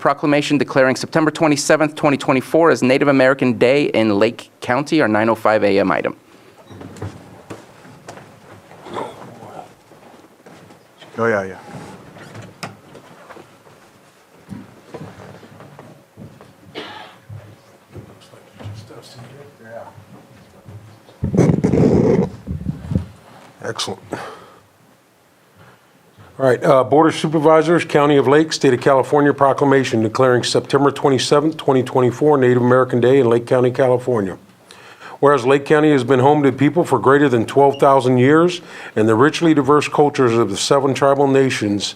proclamation declaring September 27th, 2024 as Native American Day in Lake County, our 9:05 a.m. item. Oh, yeah. Excellent. All right, Board of Supervisors, County of Lake, State of California proclamation declaring September 27th, 2024 Native American Day in Lake County, California. Whereas Lake County has been home to people for greater than 12,000 years and the richly diverse cultures of the 7 tribal nations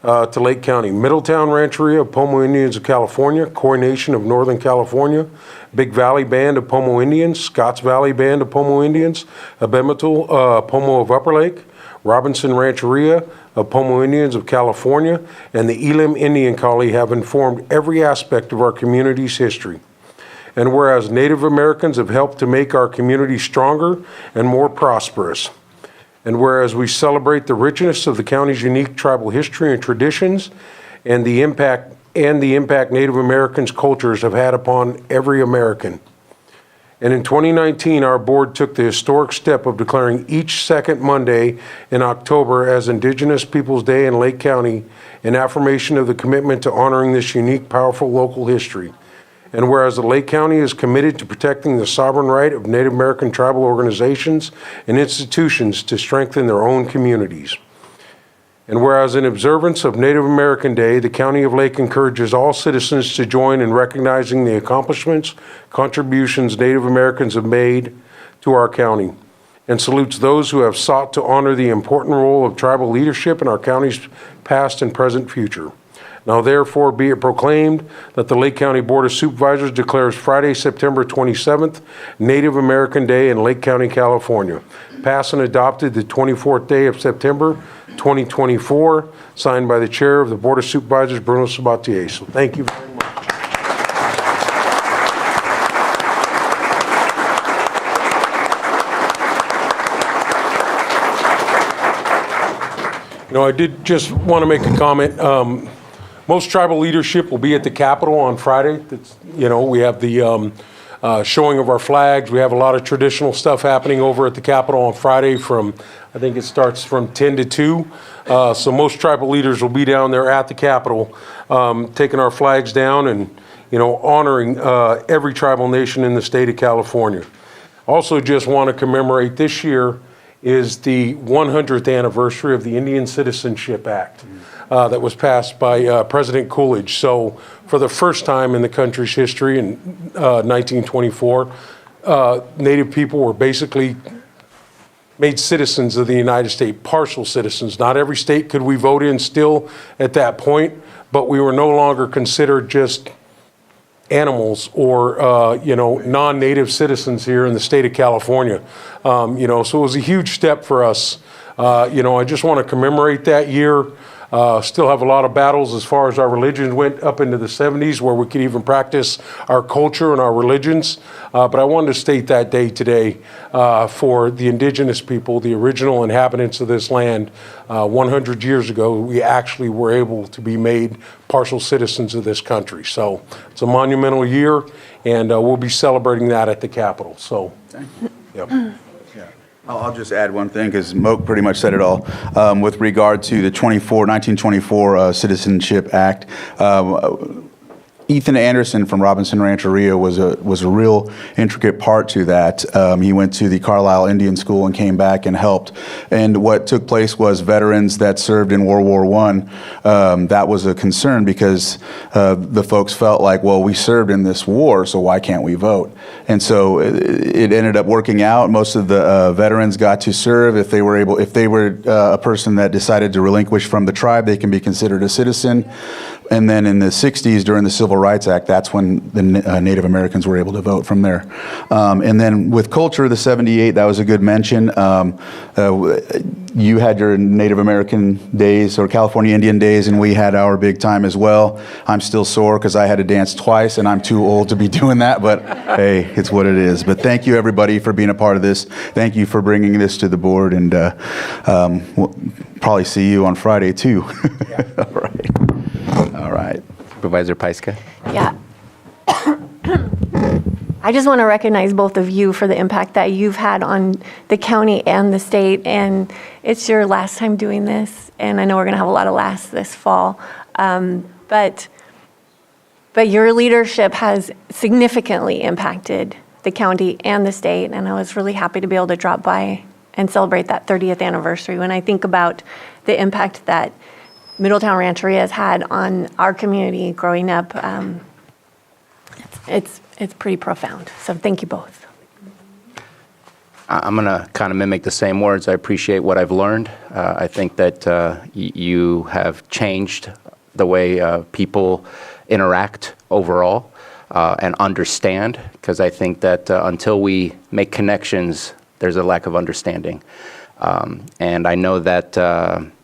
to Lake County. Middletown Rancheria of Pomo Indians of California, Khoi Nation of Northern California, Big Valley Band of Pomo Indians, Scotts Valley Band of Pomo Indians, Abemetal Pomo of Upper Lake, Robinson Rancheria of Pomo Indians of California, and the Elam Indian Colony have informed every aspect of our community's history. And whereas Native Americans have helped to make our community stronger and more prosperous. And whereas we celebrate the richness of the county's unique tribal history and traditions and the impact Native Americans' cultures have had upon every American. And in 2019, our board took the historic step of declaring each second Monday in October as Indigenous Peoples Day in Lake County, an affirmation of the commitment to honoring this unique, powerful local history. And whereas the Lake County is committed to protecting the sovereign right of Native American tribal organizations and institutions to strengthen their own communities. And whereas in observance of Native American Day, the County of Lake encourages all citizens to join in recognizing the accomplishments, contributions Native Americans have made to our county, and salutes those who have sought to honor the important role of tribal leadership in our county's past and present future. Now therefore be it proclaimed that the Lake County Board of Supervisors declares Friday, September 27th, Native American Day in Lake County, California. Passed and adopted the 24th day of September, 2024, signed by the Chair of the Board of Supervisors, Bruno Sabatier. So thank you very much. You know, I did just want to make a comment. Most tribal leadership will be at the Capitol on Friday. We have the showing of our flags. We have a lot of traditional stuff happening over at the Capitol on Friday I think it starts from 10 to 2. So most tribal leaders will be down there at the Capitol taking our flags down and, honoring every tribal nation in the state of California. Also just want to commemorate this year is the 100th anniversary of the Indian Citizenship Act. That was passed by President Coolidge. So for the first time in the country's history in 1924, Native people were basically made citizens of the United States, partial citizens. Not every state could we vote in still at that point, but we were no longer considered just animals or, non-native citizens here in the state of California. So it was a huge step for us. I just want to commemorate that year. Still have a lot of battles as far as our religion went up into the 70s where we could even practice our culture and our religions. But I wanted to state that day today for the indigenous people, the original inhabitants of this land. 100 years ago, we actually were able to be made partial citizens of this country. So it's a monumental year, and we'll be celebrating that at the Capitol. So, yep. I'll just add one thing because Moak pretty much said it all. With regard to the 1924 Citizenship Act, Ethan Anderson from Robinson Rancheria was a real intricate part to that. He went to the Carlisle Indian School and came back and helped. And what took place was veterans that served in World War I, that was a concern because the folks felt like, well, we served in this war, so why can't we vote? And so it ended up working out. Most of the veterans got to serve. If they were a person that decided to relinquish from the tribe, they can be considered a citizen. And then in the 60s, during the Civil Rights Act, that's when the Native Americans were able to vote from there. And then with culture, the 78, that was a good mention. You had your Native American days or California Indian days, and we had our big time as well. I'm still sore because I had to dance twice, and I'm too old to be doing that, but hey, it's what it is. But thank you, everybody, for being a part of this. Thank you for bringing this to the board, and we'll probably see you on Friday, too. Yeah. All right. Supervisor Pyska? Yeah. I just want to recognize both of you for the impact that you've had on the county and the state. And it's your last time doing this. And I know we're going to have a lot of laughs this fall. But your leadership has significantly impacted the county and the state. And I was really happy to be able to drop by and celebrate that 30th anniversary. When I think about the impact that Middletown Rancheria has had on our community growing up, it's pretty profound. So thank you both. I'm going to kind of mimic the same words. I appreciate what I've learned. I think that you have changed the way people interact overall and understand, because I think that until we make connections, there's a lack of understanding. And I know that,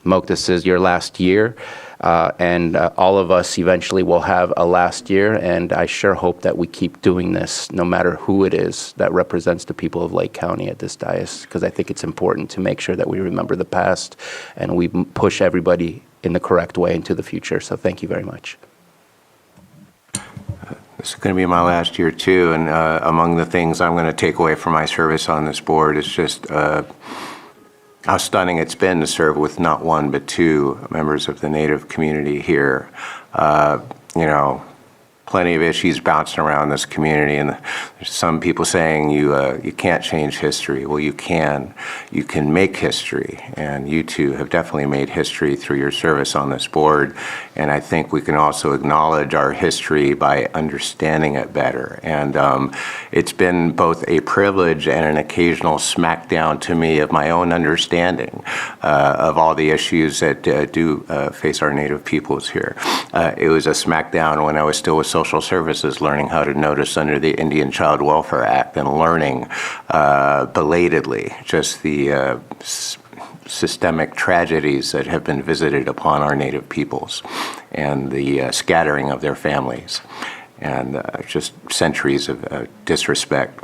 Moak, this is your last year. And all of us eventually will have a last year, and I sure hope that we keep doing this no matter who it is that represents the people of Lake County at this dais, because I think it's important to make sure that we remember the past and we push everybody in the correct way into the future. So thank you very much. This is going to be my last year too, and among the things I'm going to take away from my service on this board is just how stunning it's been to serve with not one but two members of the Native community here. You know, plenty of issues bouncing around this community, and there's some people saying you can't change history. Well, you can. You can make history, and you two have definitely made history through your service on this board. And I think we can also acknowledge our history by understanding it better. And it's been both a privilege and an occasional smackdown to me of my own understanding of all the issues that do face our Native peoples here. It was a smackdown when I was still with Social Services, learning how to notice under the Indian Child Welfare Act, and learning belatedly just the systemic tragedies that have been visited upon our Native peoples and the scattering of their families, and just centuries of disrespect.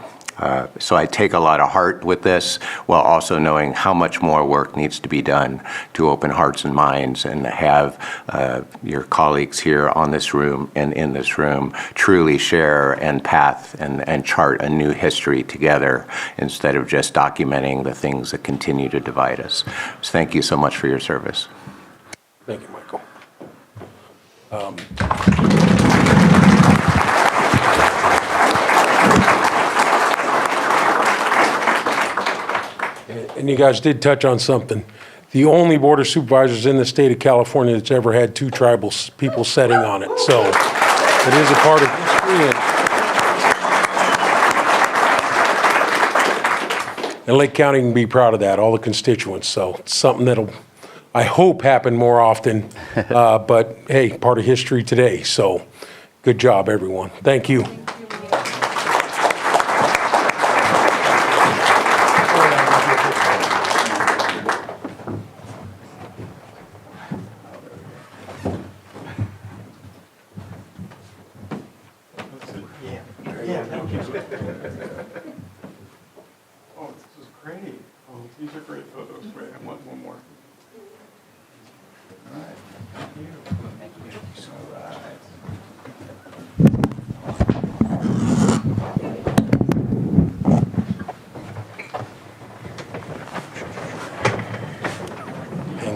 So I take a lot of heart with this, while also knowing how much more work needs to be done to open hearts and minds and have your colleagues here on this room and in this room truly share and path and chart a new history together, instead of just documenting the things that continue to divide us. So thank you so much for your service. Thank you, Michael. And you guys did touch on something. The only Board of Supervisors in the state of California that's ever had two tribal people sitting on it. So it is a part of history. And Lake County can be proud of that, all the constituents. So it's something that'll, I hope, happen more often. But hey, part of history today. So good job, everyone. Thank you.